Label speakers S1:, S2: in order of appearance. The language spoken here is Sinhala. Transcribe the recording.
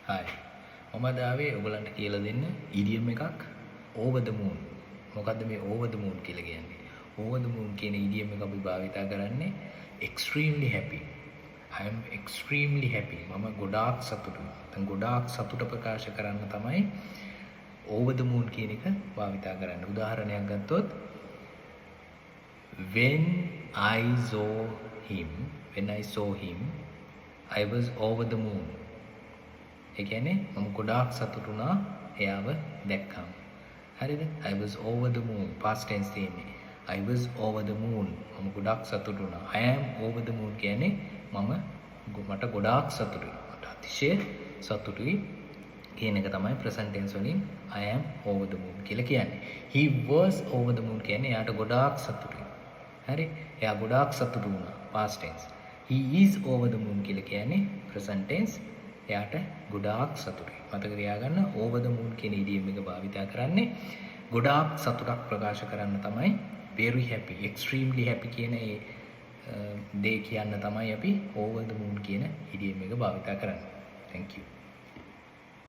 S1: Hi. මම අද ආවේ ඔයගලන්ට කියලා දෙන්න ඉඩියම් එකක් over the moon. මොකද්ද මේ over the moon කියලා කියන්නේ? over the moon කියන ඉඩියම් එක අපි භාවිතා කරන්නේ extremely happy. I am extremely happy. මම ගොඩාක් සතුටුයි. දැන් ගොඩාක් සතුට ප්‍රකාශ කරන්න තමයි over the moon කියන එක භාවිතා කරන්නේ. උදාහරණයක් ගත්තොත් when I saw him I was over the moon. ඒ කියන්නේ මම ගොඩාක් සතුටු වුණා එයාව දැක්කම. හරිද? I was over the moon past tense තියෙන්නේ. I was over the moon. මම ගොඩාක් සතුටු වුණා. I am over the moon කියන්නේ මට ගොඩාක් සතුටුයි. මට අතිශය සතුටුයි කියන එක තමයි present tense වලින් I am over the moon කියලා කියන්නේ. He was over the moon කියන්නේ එයාට ගොඩාක් සතුටුයි. හරි? එයා ගොඩාක් සතුටු වුණා past tense. He is over the moon කියලා කියන්නේ present tense. එයාට ගොඩාක් සතුටුයි. මතක තියාගන්න over the moon කියන ඉඩියම් එක භාවිතා කරන්නේ ගොඩාක් සතුටක් ප්‍රකාශ කරන්න තමයි very happy, extremely happy කියන ඒ දේ කියන්න තමයි අපි over the moon කියන ඉඩියම් එක භාවිතා කරන්නේ. Thank you.